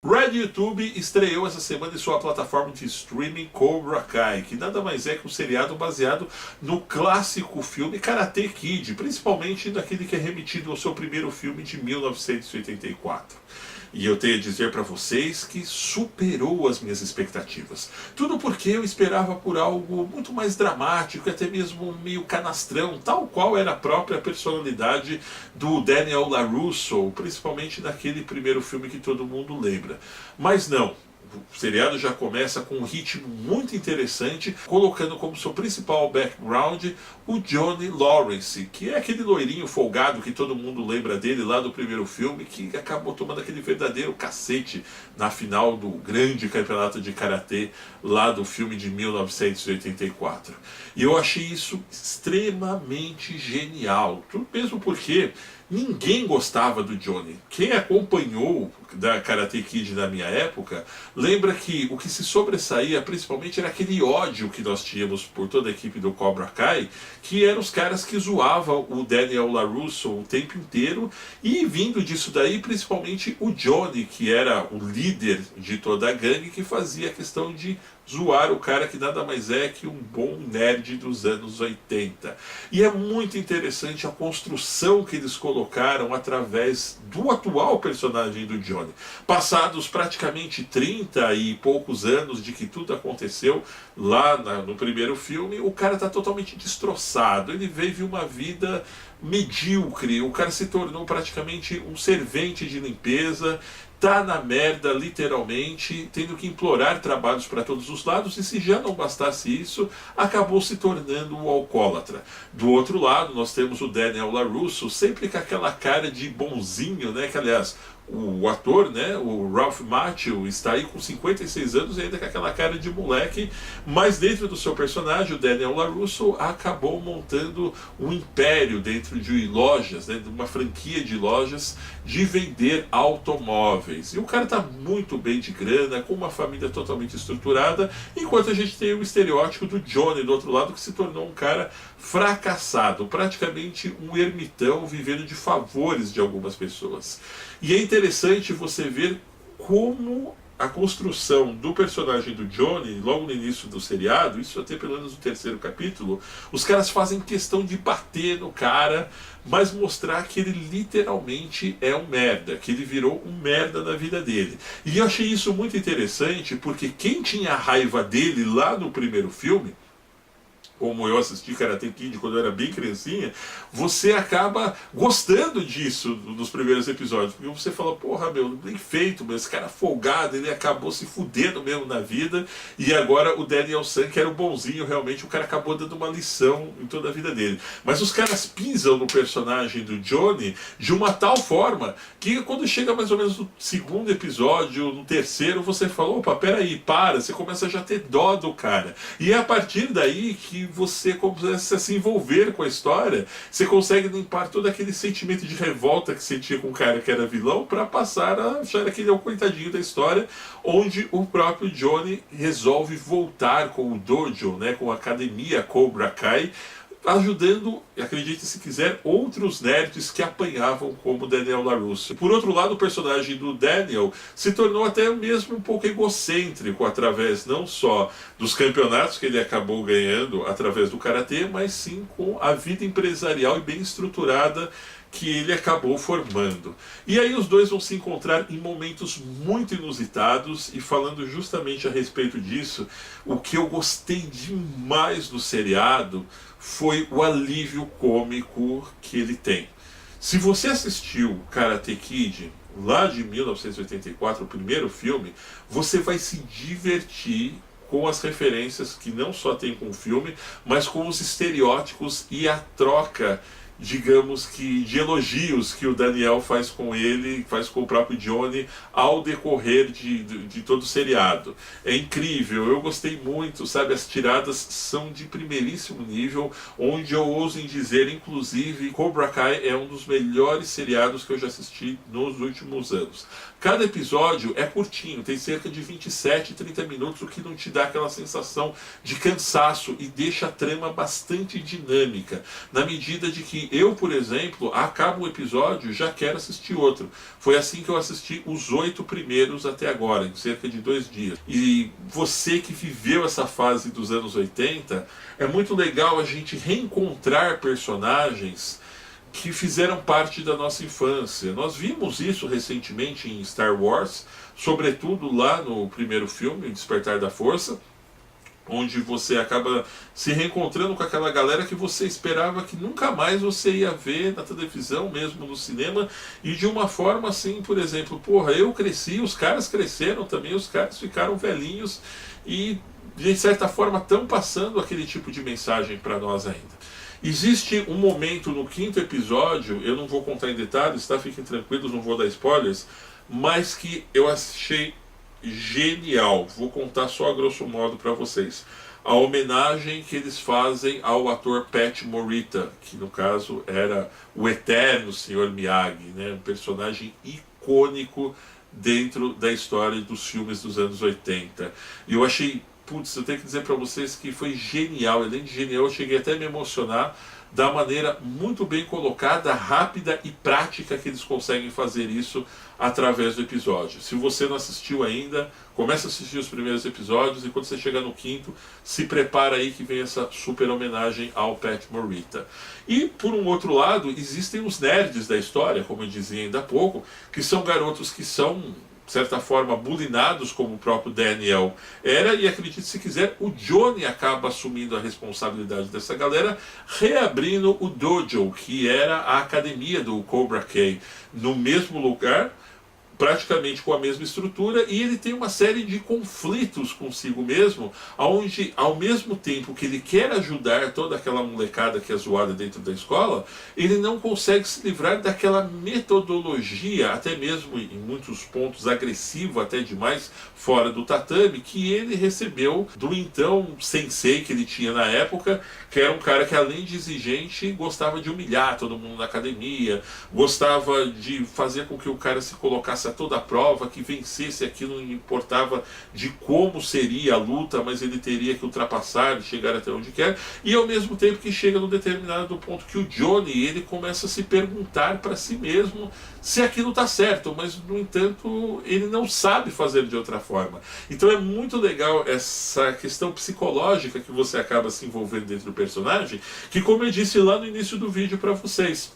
Red YouTube estreou essa semana em sua plataforma de streaming Cobra Kai, que nada mais é que um seriado baseado no clássico filme Karate Kid, principalmente naquele que é remetido ao seu primeiro filme de 1984. E eu tenho a dizer para vocês que superou as minhas expectativas. Tudo porque eu esperava por algo muito mais dramático, até mesmo meio canastrão, tal qual era a própria personalidade do Daniel LaRusso, principalmente naquele primeiro filme que todo mundo lembra. Mas não. O seriado já começa com um ritmo muito interessante, colocando como seu principal background o Johnny Lawrence, que é aquele loirinho folgado que todo mundo lembra dele lá do primeiro filme, que acabou tomando aquele verdadeiro cacete na final do grande campeonato de karatê lá do filme de 1984. E eu achei isso extremamente genial, tudo mesmo porque ninguém gostava do Johnny. Quem acompanhou da Karate Kid na minha época, lembra que o que se sobressaía principalmente era aquele ódio que nós tínhamos por toda a equipe do Cobra Kai, que eram os caras que zoavam o Daniel LaRusso o tempo inteiro, e vindo disso daí, principalmente o Johnny, que era o líder de toda a gangue, que fazia a questão de zoar o cara que nada mais é que um bom nerd dos anos 80. E é muito interessante a construção que eles colocaram através do atual personagem do Johnny. Passados praticamente 30 e poucos anos de que tudo aconteceu lá no primeiro filme, o cara está totalmente destroçado. Ele vive uma vida medíocre, o cara se tornou praticamente um servente de limpeza, tá na merda literalmente, tendo que implorar trabalhos para todos os lados, e se já não bastasse isso, acabou se tornando um alcoólatra. Do outro lado, nós temos o Daniel LaRusso, sempre com aquela cara de bonzinho, né, que aliás, o ator, né, o Ralph Macchio, está aí com 56 anos e ainda com aquela cara de moleque, mas dentro do seu personagem, o Daniel LaRusso acabou montando um império dentro de lojas, né, de uma franquia de lojas de vender automóveis. E o cara está muito bem de grana, com uma família totalmente estruturada, enquanto a gente tem o estereótipo do Johnny do outro lado, que se tornou um cara fracassado, praticamente um ermitão vivendo de favores de algumas pessoas. E é interessante você ver como a construção do personagem do Johnny, logo no início do seriado, isso até pelo menos no terceiro capítulo, os caras fazem questão de bater no cara, mas mostrar que ele literalmente é um merda, que ele virou um merda na vida dele. E eu achei isso muito interessante, porque quem tinha raiva dele lá no primeiro filme, como eu assisti Karate Kid quando eu era bem criancinha, você acaba gostando disso nos primeiros episódios, porque você fala, porra, meu, bem feito, mas esse cara folgado, ele acabou se fudendo mesmo na vida, e agora o Daniel San, que era o bonzinho, realmente o cara acabou dando uma lição em toda a vida dele. Mas os caras pisam no personagem do Johnny de uma tal forma que quando chega mais ou menos no segundo episódio, no terceiro, você fala, opa, peraí, para, você começa a já ter dó do cara. E é a partir daí que você começa a se envolver com a história, você consegue limpar todo aquele sentimento de revolta que você tinha com o cara que era vilão, para passar a achar que ele é o coitadinho da história, onde o próprio Johnny resolve voltar com o dojo, né, com a academia Cobra Kai, ajudando, acredite se quiser, outros nerds que apanhavam como Daniel LaRusso. Por outro lado, o personagem do Daniel se tornou até mesmo um pouco egocêntrico, através não só dos campeonatos que ele acabou ganhando através do karatê, mas sim com a vida empresarial e bem estruturada que ele acabou formando. E aí os dois vão se encontrar em momentos muito inusitados, e falando justamente a respeito disso, o que eu gostei demais do seriado foi o alívio cômico que ele tem. Se você assistiu Karate Kid lá de 1984, o primeiro filme, você vai se divertir com as referências que não só tem com o filme, mas com os estereótipos e a troca, digamos que, de elogios que o Daniel faz com ele, faz com o próprio Johnny ao decorrer de todo o seriado. É incrível, eu gostei muito, sabe, as tiradas são de primeiríssimo nível, onde eu ouso em dizer, inclusive, Cobra Kai é um dos melhores seriados que eu já assisti nos últimos anos. Cada episódio é curtinho, tem cerca de 27, 30 minutos, o que não te dá aquela sensação de cansaço e deixa a trama bastante dinâmica, na medida de que eu, por exemplo, acabo um episódio e já quero assistir outro. Foi assim que eu assisti os 8 primeiros até agora, em cerca de 2 dias. E você que viveu essa fase dos anos 80, é muito legal a gente reencontrar personagens que fizeram parte da nossa infância. Nós vimos isso recentemente em Star Wars, sobretudo lá no primeiro filme, Despertar da Força, onde você acaba se reencontrando com aquela galera que você esperava que nunca mais você ia ver na televisão, mesmo no cinema, e de uma forma assim, por exemplo, porra, eu cresci, os caras cresceram também, os caras ficaram velhinhos e de certa forma estão passando aquele tipo de mensagem para nós ainda. Existe um momento no 5º episódio, eu não vou contar em detalhes, tá? Fiquem tranquilos, não vou dar spoilers, mas que eu achei genial. Vou contar só a grosso modo para vocês. A homenagem que eles fazem ao ator Pat Morita, que no caso era o eterno Sr. Miyagi, né? Um personagem icônico dentro da história dos filmes dos anos 80. E eu achei, putz, eu tenho que dizer para vocês que foi genial. Além de genial, eu cheguei até a me emocionar da maneira muito bem colocada, rápida e prática que eles conseguem fazer isso através do episódio. Se você não assistiu ainda, comece a assistir os primeiros episódios e quando você chegar no 5º, se prepara aí que vem essa super homenagem ao Pat Morita. E, por um outro lado, existem os nerds da história, como eu dizia ainda há pouco, que são garotos que são, de certa forma, bulinados, como o próprio Daniel era, e acredite se quiser, o Johnny acaba assumindo a responsabilidade dessa galera, reabrindo o dojo, que era a academia do Cobra Kai, no mesmo lugar, praticamente com a mesma estrutura, e ele tem uma série de conflitos consigo mesmo, onde ao mesmo tempo que ele quer ajudar toda aquela molecada que é zoada dentro da escola, ele não consegue se livrar daquela metodologia, até mesmo em muitos pontos agressiva até demais, fora do tatame, que ele recebeu do então sensei que ele tinha na época, que era um cara que além de exigente, gostava de humilhar todo mundo na academia, gostava de fazer com que o cara se colocasse a toda a prova, que vencesse aquilo, não importava de como seria a luta, mas ele teria que ultrapassar e chegar até onde quer, e ao mesmo tempo que chega num determinado ponto que o Johnny, ele começa a se perguntar para si mesmo se aquilo está certo, mas no entanto ele não sabe fazer de outra forma. Então é muito legal essa questão psicológica que você acaba se envolvendo dentro do personagem, que como eu disse lá no início do vídeo para vocês,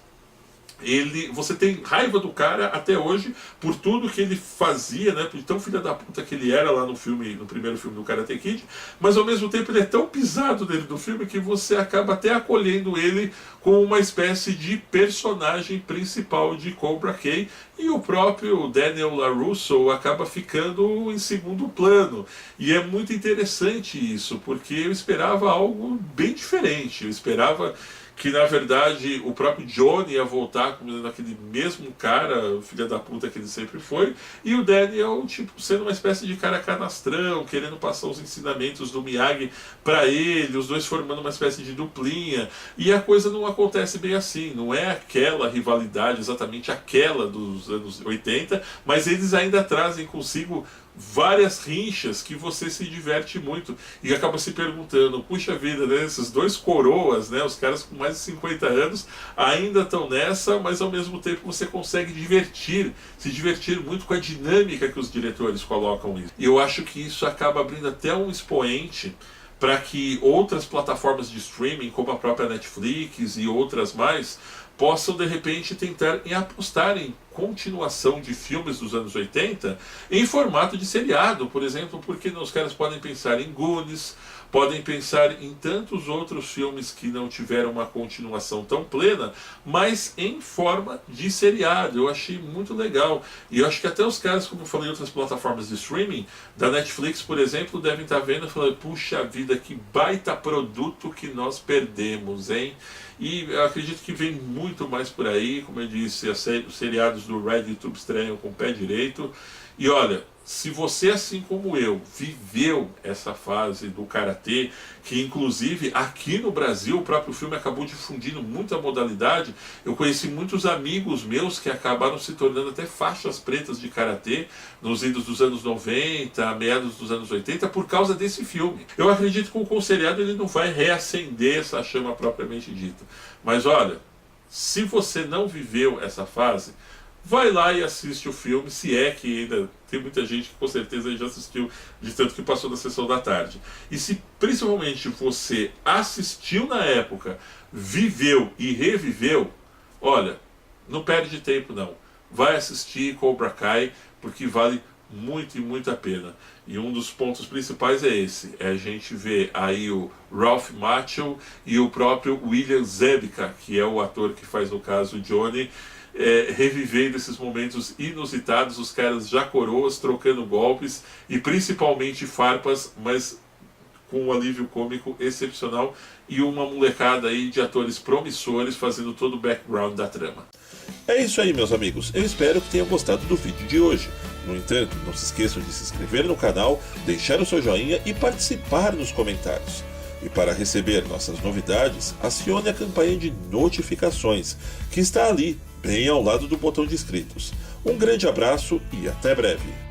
você tem raiva do cara até hoje por tudo que ele fazia, né, por tão filha da puta que ele era lá no filme, no primeiro filme do Karate Kid, mas ao mesmo tempo ele é tão pisado dentro do filme que você acaba até acolhendo ele como uma espécie de personagem principal de Cobra Kai, e o próprio Daniel LaRusso acaba ficando em segundo plano. E é muito interessante isso, porque eu esperava algo bem diferente. Eu esperava que na verdade o próprio Johnny ia voltar como aquele mesmo cara, filha da puta que ele sempre foi, e o Daniel tipo sendo uma espécie de cara canastrão, querendo passar os ensinamentos do Miyagi para ele, os dois formando uma espécie de duplinha, e a coisa não acontece bem assim, não é aquela rivalidade, exatamente aquela dos anos 80, mas eles ainda trazem consigo várias rinchas que você se diverte muito e acaba se perguntando, puxa vida, né, esses dois coroas, né, os caras com mais de 50 anos ainda estão nessa, mas ao mesmo tempo você consegue se divertir muito com a dinâmica que os diretores colocam isso. E eu acho que isso acaba abrindo até um expoente para que outras plataformas de streaming, como a própria Netflix e outras mais, possam de repente tentar apostar em continuação de filmes dos anos 80 em formato de seriado, por exemplo, porque os caras podem pensar em Goonies, podem pensar em tantos outros filmes que não tiveram uma continuação tão plena, mas em forma de seriado. Eu achei muito legal. E eu acho que até os caras, como eu falei em outras plataformas de streaming, da Netflix, por exemplo, devem estar vendo e falando, puxa vida, que baita produto que nós perdemos, hein? E eu acredito que vem muito mais por aí, como eu disse, os seriados do RedTube estranham com o pé direito. E olha, se você, assim como eu, viveu essa fase do karatê, que inclusive aqui no Brasil o próprio filme acabou difundindo muita modalidade, eu conheci muitos amigos meus que acabaram se tornando até faixas pretas de karatê nos idos dos anos 90, meados dos anos 80, por causa desse filme. Eu acredito que com o seriado ele não vai reacender essa chama propriamente dita. Mas olha, se você não viveu essa fase, vai lá e assiste o filme, se é que ainda tem muita gente que com certeza já assistiu, de tanto que passou na sessão da tarde. E se principalmente você assistiu na época, viveu e reviveu, olha, não perde tempo não. Vai assistir Cobra Kai, porque vale muito e muito a pena. E um dos pontos principais é esse, é a gente ver aí o Ralph Macchio e o próprio William Zabka, que é o ator que faz no caso o Johnny, revivendo esses momentos inusitados, os caras já coroas, trocando golpes e principalmente farpas, mas com um alívio cômico excepcional e uma molecada aí de atores promissores fazendo todo o background da trama. É isso aí, meus amigos, eu espero que tenham gostado do vídeo de hoje. No entanto, não se esqueçam de se inscrever no canal, deixar o seu joinha e participar nos comentários. E para receber nossas novidades, acione a campainha de notificações, que está ali, bem ao lado do botão de inscritos. Um grande abraço e até breve!